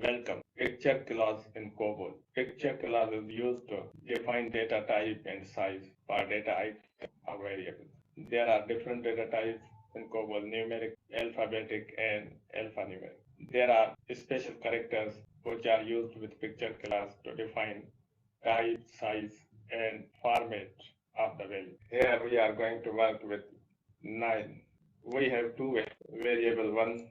Welcome. Picture clause in COBOL. Picture clause is used to define data type and size for data item or variable. There are different data types in COBOL: numeric, alphabetic, and alphanumeric. There are special characters which are used with picture class to define type, size, and format of the value. Here we are going to work with 9. We have two variable 1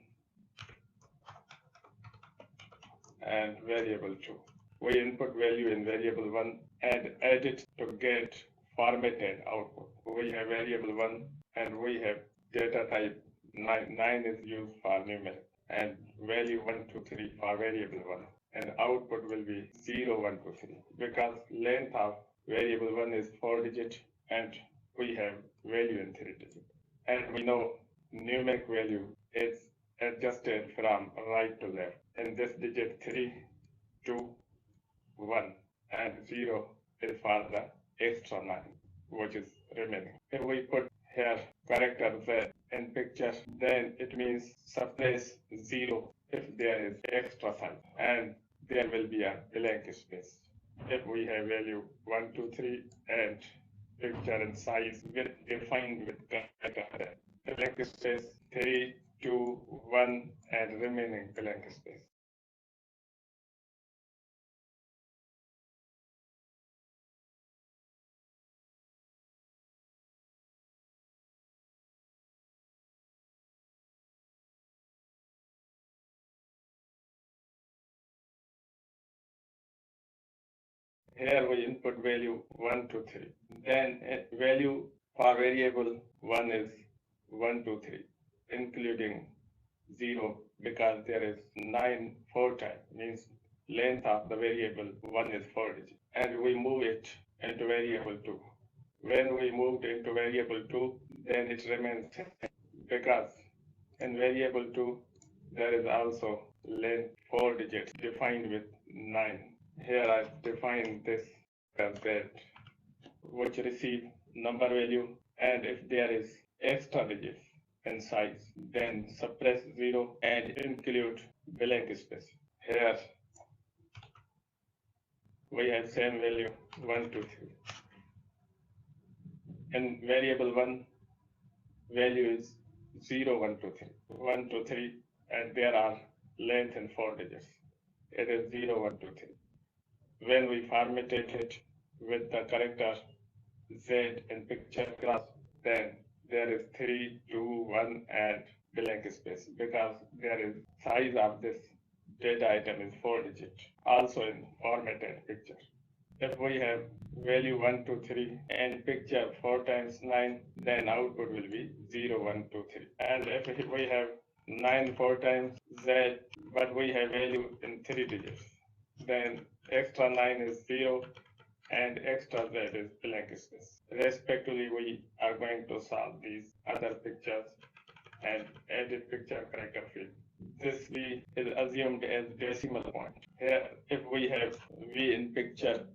and variable 2. We input value in variable 1 and add it to get formatted output. We have variable 1 and we have data type 9. 9 is used for numeric and value 1, 2, 3 for variable 1. And output will be 0, 1, 2, 3 because length of variable 1 is 4 digit and we have value in 3 digit. And we know numeric value is adjusted from right to left. And this digit 3, 2, 1 and 0 is for the extra 9 which is remaining. If we put here character Z in picture, then it means suppress 0 if there is extra sign and there will be a blank space. If we have value 1, 2, 3 and picture and size defined with character, blank space 3, 2, 1 and remaining blank space. Here we input value 1, 2, 3. Then value for variable 1 is 1, 2, 3, including 0 because there is 9 4 times, means length of the variable 1 is 4 digits. And we move it into variable 2. When we moved into variable 2, then it remains because in variable 2 there is also length 4 digits defined with 9. Here I define this as that which receive number value, and if there is extra digits in size, then suppress 0 and include blank space. Here we have same value 1, 2, 3. In variable 1, value is 0, 1, 2, 3. 1, 2, 3, and there are length in 4 digits. It is 0, 1, 2, 3. When we formatted it with the character Z in picture class, then there is 3, 2, 1 and blank space because there is size of this data item is 4 digit, also in formatted picture. If we have value 1, 2, 3 and picture 4 times 9, then output will be 0, 1, 2, 3. And if we have 9 4 times Z, but we have value in 3 digits, then extra 9 is 0 and extra Z is blank space. Respectively, we are going to solve these other pictures and edit picture character field. This V is assumed as decimal point. Here, if we have V in picture,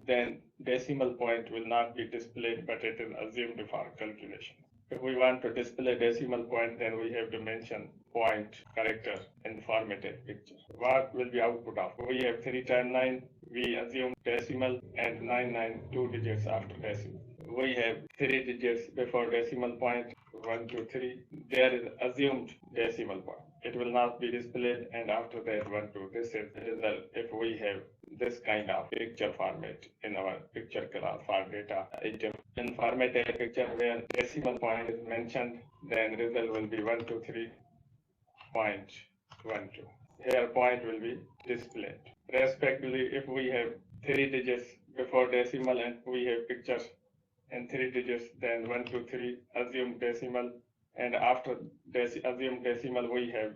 then decimal point will not be displayed, but it is assumed for calculation. If we want to display decimal point, then we have to mention point character in formatted picture. What will be output of? We have 3 times 9, we assume decimal, and 9, 9, 2 digits after decimal. We have 3 digits before decimal point, 1, 2, 3. There is assumed decimal point. It will not be displayed, and after that 1, 2. This is the result if we have this kind of picture format in our picture class for data item. In formatted picture where decimal point is mentioned, then result will be 1, 2, 3, point 1, 2. Here point will be displayed. Respectively, if we have 3 digits before decimal and we have pictures in 3 digits, then 1, 2, 3 assume decimal, and after assume decimal we have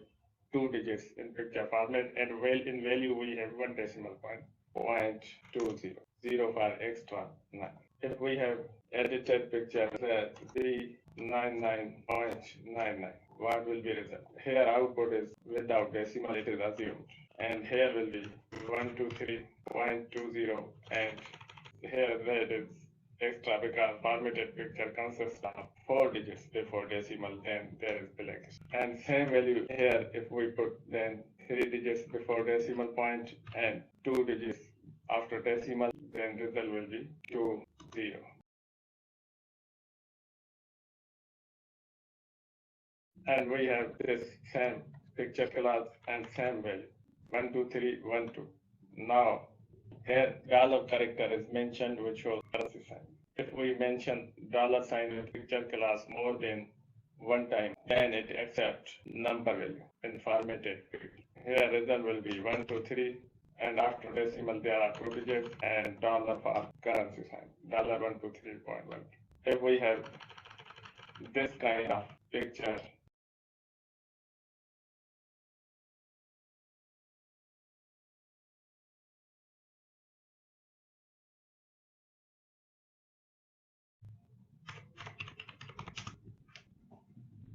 2 digits in picture format, and in value we have 1 decimal point, 0.20, 0 for extra 9. If we have edited picture Z 99.99, what will be result? Here output is without decimal, it is assumed, and here will be 1, 2, 3.20, and here that is extra because formatted picture consists of 4 digits before decimal, then there is blank. And same value here, if we put then 3 digits before decimal point and 2 digits after decimal, then result will be 20. And we have this same picture class and same value 1, 2, 3, 1, 2. Now here dollar character is mentioned which shows currency sign. If we mention dollar sign in picture class more than one time, then it accepts number value in formatted picture. Here result will be 1, 2, 3, and after decimal there are 2 digits and dollar for currency sign, dollar 123.1. If we have this kind of picture,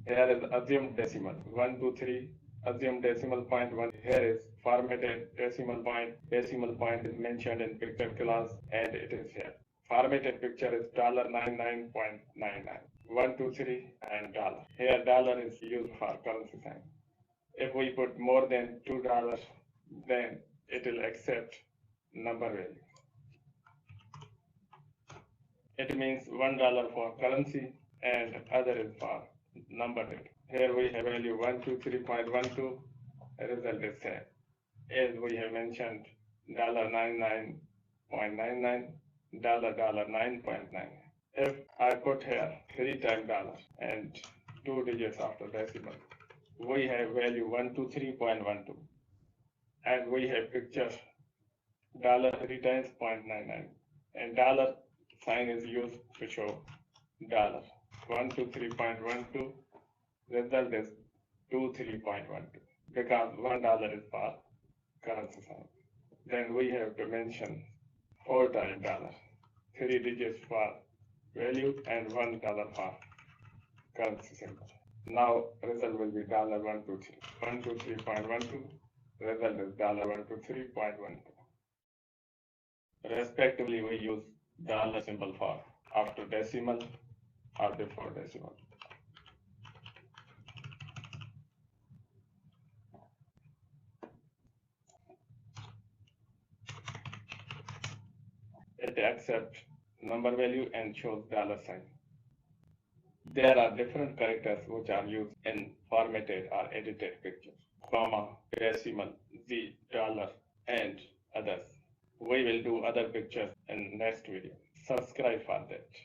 here is assumed decimal 1, 2, 3, assumed decimal point 1. Here is formatted decimal point. Decimal point is mentioned in picture class and it is here. Formatted picture is $99.99. 1, 2, 3 and dollar. Here dollar is used for currency sign. If we put more than $2, then it will accept number value. It means $1 for currency and other is for number data. Here we have value 123.12, result is same. As we have mentioned, $99.99, $9.99. If I put here 3 times dollar and 2 digits after decimal, we have value 123.12, and we have picture dollar 3 times 0.99, and dollar sign is used to show dollar 123.12. Result is 23.12 because $1 is for currency sign. Then we have to mention 4 times dollar, 3 digits for value and $1 for currency symbol. Now result will be $123. 123.12. Result is $123.12. Respectively, we use dollar symbol for after decimal or before decimal. It accepts number value and shows dollar sign. There are different characters which are used in formatted or edited pictures, comma, decimal, Z, dollar, and others. We will do other pictures in next video. Subscribe for that.